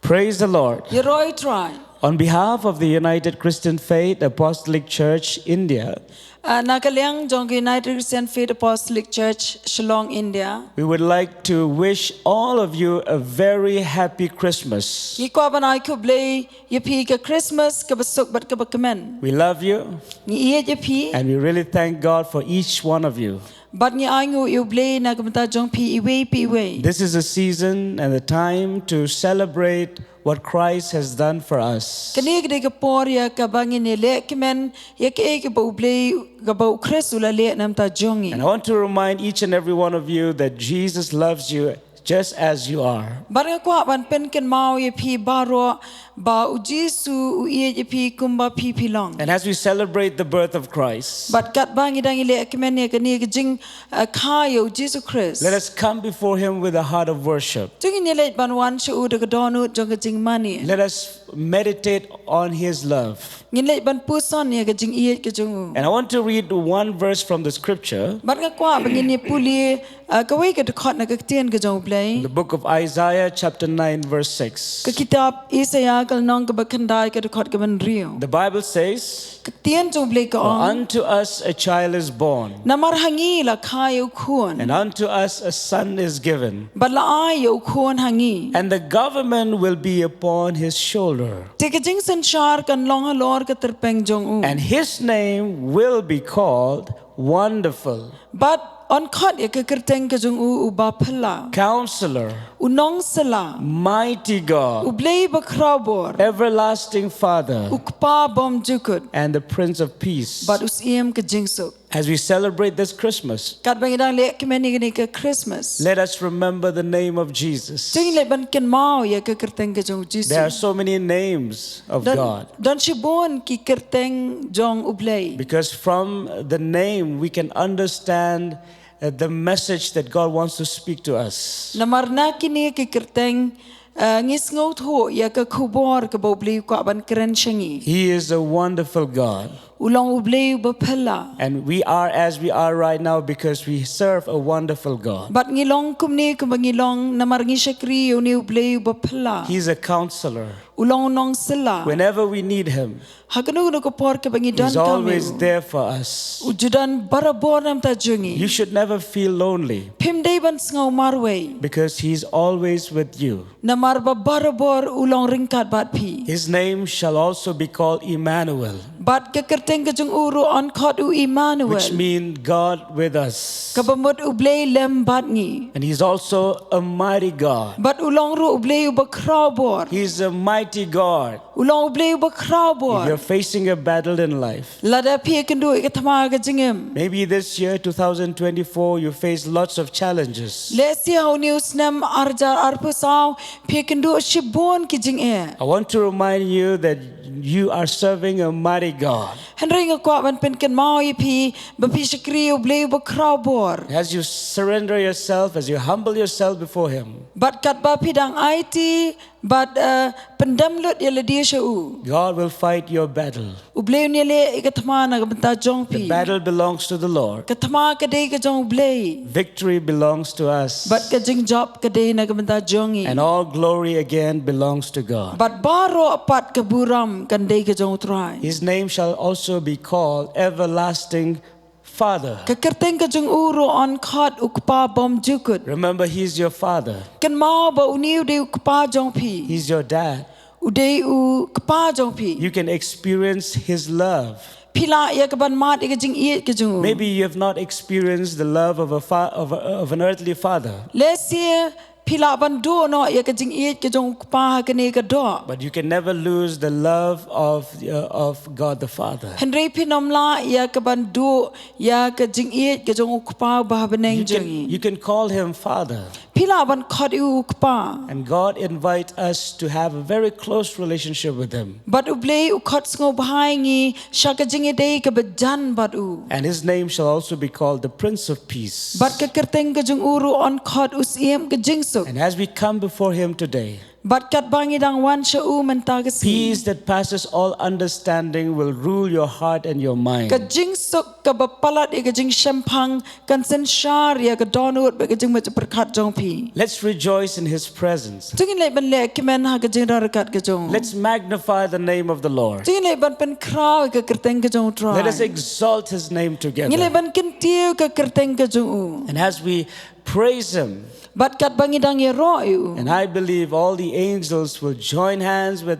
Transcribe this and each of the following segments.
Praise the Lord. Ye roi try. On behalf of the United Christian Faith Apostolic Church, India, Nakaliang Jong United Christian Faith Apostolic Church, Shillong, India. we would like to wish all of you a very happy Christmas. Ni kwa banai kublay ye pi ka Christmas ka basuk bat ka bakamen. We love you Ni iye ye pi. and we really thank God for each one of you. But ni aingu you blay na kamta jong pi iwe pi iwe. This is a season and a time to celebrate what Christ has done for us. Kani ka de ka por ya ka bangin ni le kemen ye ka e ka ba blay ka ba Christ ula le nam ta jongi. And I want to remind each and every one of you that Jesus loves you just as you are. But nga kwa ban pen ken mau ye pi baro ba u Jesu u iye ye pi kumba pi pilong. And as we celebrate the birth of Christ, But kat bangi dang ile kemen ye ka ni ka jing kayo Jesus Christ. let us come before Him with a heart of worship. Tungi ni le ban wan shu u de ka donu jong ka Jingmane. Let us meditate on His love. Ngin le ban puson ye ka jing iye ka jong u. And I want to read one verse from the scripture, But nga kwa bangin ni puli ka wei ka de khot na ka tien ka jong play. the book of Isaiah chapter 9 verse 6. Ka kitab Isaiah kal nong ka bakandai ka de khot ka ban rio. The Bible says, Ka tien jong play ka "For on. unto us a child is born, Namar hangi la kayo kuon. and unto us a son is given, But la ayo kuon hangi. and the government will be upon his shoulder, Tika jing sanchar kan long halor ka terpeng jong u. and his name will be called Wonderful, But on khot ye ka kerteng ka jong u ba phla. Counselor, Unong sala. Mighty God, Ublay ba krabor. Everlasting Father, Ukpa bom jukut. and the Prince of Peace. But us iem ka jingsuk. As we celebrate this Christmas, Kat bangidang le kemeni ni ka Christmas. let us remember the name of Jesus. Ting le ban ken mau ye ka kerteng ka jong Jesus. There are so many names of God, Don shibon ki kerteng jong ublay. because from the name we can understand the message that God wants to speak to us. Namarna kini ki kerteng ngis ngot ho ya ka khubor ka bobli ko ban kren shangi. He is a wonderful God, Ulang ublay ba phela. and we are as we are right now because we serve a wonderful God. But ngilong kumni kumangilong namar ngi shakri uni ublay ba phela. He's a counselor. Ulang nong sila. Whenever we need Him, Haganu no ko por ka bangidan He's always kami. there for us. Ujudan barabor nam ta jungi. You should never feel lonely Pim day ban ngau marway. because He's always with you. Namar ba barabor ulong ringkat bat pi. His name shall also be called Emmanuel, Bat ka kerteng ka jung uru on khot u Emmanuel. which means God with us. Kabamut ublay lem bat ngi. And He's also a mighty God. Bat ulong ru ublay ba krabor. He's a mighty God. Ulong ublay ba If krabor. you're facing a battle in life, Lada pi kendu ka thama ka jingem. maybe this year, 2024, you face lots of challenges. Lesi hau news nam arjar arpusau pi kendu shibon ki jing e. I want to remind you that you are serving a mighty God. Henry nga kwa ban pen ken mau yi pi ba pi shakri ublay ba krabor. As you surrender yourself, as you humble yourself before Him, But kat ba pidang IT but pendamlut ya ledia shu. God will fight your battle. Ublay ni le ikathma na banta jong The pi. battle belongs to the Lord. Kathma ka day ka jong ublay. Victory belongs to us. But ka jing job ka day na banta jongi. And all glory again belongs to God. But baro apat ka buram kan day ka jong try. His name shall also be called Everlasting Father. Ka kerteng ka jong uro on khat ukpa bom jukut. Remember, He's your Father. Kan mau ba uniu de ukpa jong pi. He's your dad. Uday u kpa jong pi. You can experience His love. Pila ya ka ban mat ka jing iet ka jong. Maybe you have not experienced the love of of an earthly father, Lesia pila ban do no ya ka jing iet ka jong ukpa ka ne ka do. but you can never lose the love of God the Father. Henry pinomla ya ka ban do ya ka jing iet ka jong ukpa ba beneng jongi. You can call Him Father. Pila ban khot u ukpa. And God invites us to have a very close relationship with Him. But ublay u khot ngo bahangi shaka jing ide ka bajan bat u. And His name shall also be called the Prince of Peace. But ka kerteng ka jong uru on khot us iem ka jing su. And as we come before Him today, But kat bangi dang wan shau mentagasi. Peace that passes all understanding will rule your heart and your mind. Ka jing sok ka bapalat ka jing shampang kan sen shar ya ka donut ka jing mac perkat jong pi. Let's rejoice in His presence. Tungin le ban le kimen ha ka jing rakat ka jong. Let's magnify the name of the Lord. Tungin le ban pen kraw ka kerteng ka jong try. Let us exalt His name Ngin le together. ban kintiu ka kerteng ka jong. And as we praise Him, But kat bangi dang ye ro yu. and I believe all the angels will join hands with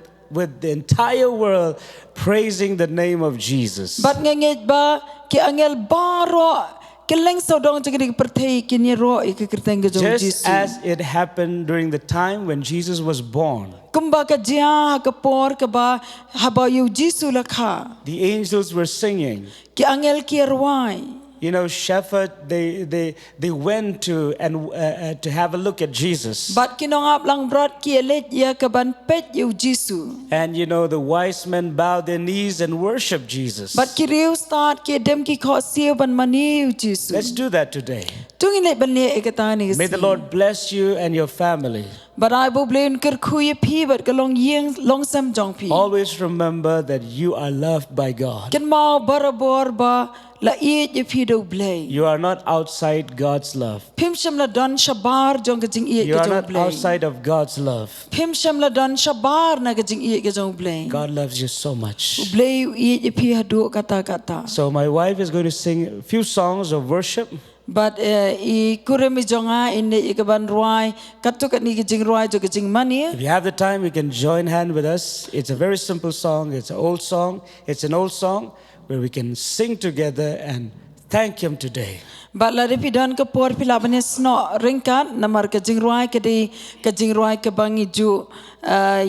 the entire world praising the name of Jesus. But ngengej ba ki angel baro keleng sodong jeng perthei kini ro ka kerteng ka jong Just Jesus. as it happened during the time when Jesus was born, Kumba ka dia ka por ka ba haba yu Jesus lakha. the angels were singing. Ki angel ki arwai. You know, shepherd, they went to have a look at Jesus. But kinongap lang brat ki elet ya ka ban pet yu Jesus. And you know, the wise men bowed their knees and worshiped Jesus. But ki riu start ki dem ki kho siu ban mani yu Jesus. Let's do that today. Tungin le ban le ekatani. May the Lord bless you and your family. But I will blame ker khuye pi but ka long yeng long sam jong pi. Always remember that you are loved by God. Ken mau barabor ba la i ye pi do blay. You are not outside God's love. Pim sham la don shabar jong ka jing i You ka are jong not blay. outside of God's love. Pim sham la don shabar na ka jing i ka jong blay. God loves you so much. Blay i ye pi hadu kata. So my wife is going to sing a few songs of worship. But I kuremi jonga ine ikaban ruai katukat ni kijing ruai jo kijing mani. If you have the time, you can join hand with us. It's a very simple song. It's an old song. It's an old song where we can sing together and thank Him today. But la repidan ka por pilabane sno ringkan namar kijing ruai kedi kijing ruai ka bangi ju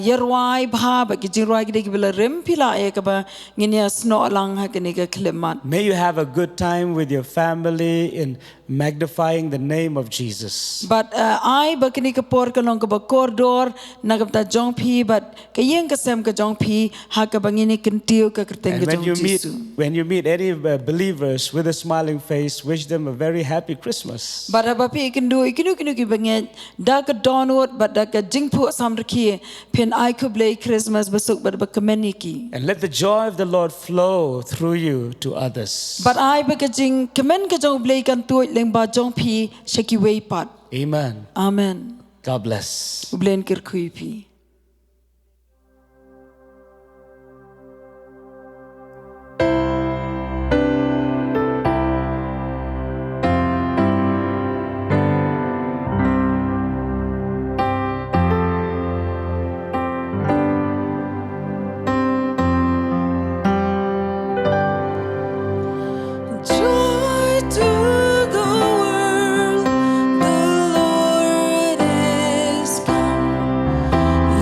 yerwai bha ba kijing ruai kedi kibela rem pila e ka ba nginia sno lang ha kini ka klemat. May you have a good time with your family in magnifying the name of Jesus. But I ba kini ka por ka long ka ba corridor nagapta jong pi but kayeng ka sem ka jong pi ha ka bangini kintiu ka kerteng And ka jong Jesu. when you meet any believers with a smiling face, wish them a very happy Christmas. But abapi ikinu ki banget da ka donut but da ka jingpu samrki pen I could play Christmas besuk but ba kameniki. And let the joy of the Lord flow through you to others. But I ba ka jing kamen ka jong play kan tuit leng ba jong pi shaki way pat. Amen. Amen. God bless. Ublen kir kui pi. Joy to the world, the Lord is come.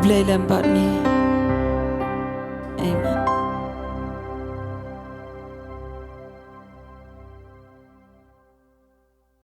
blay lembat ni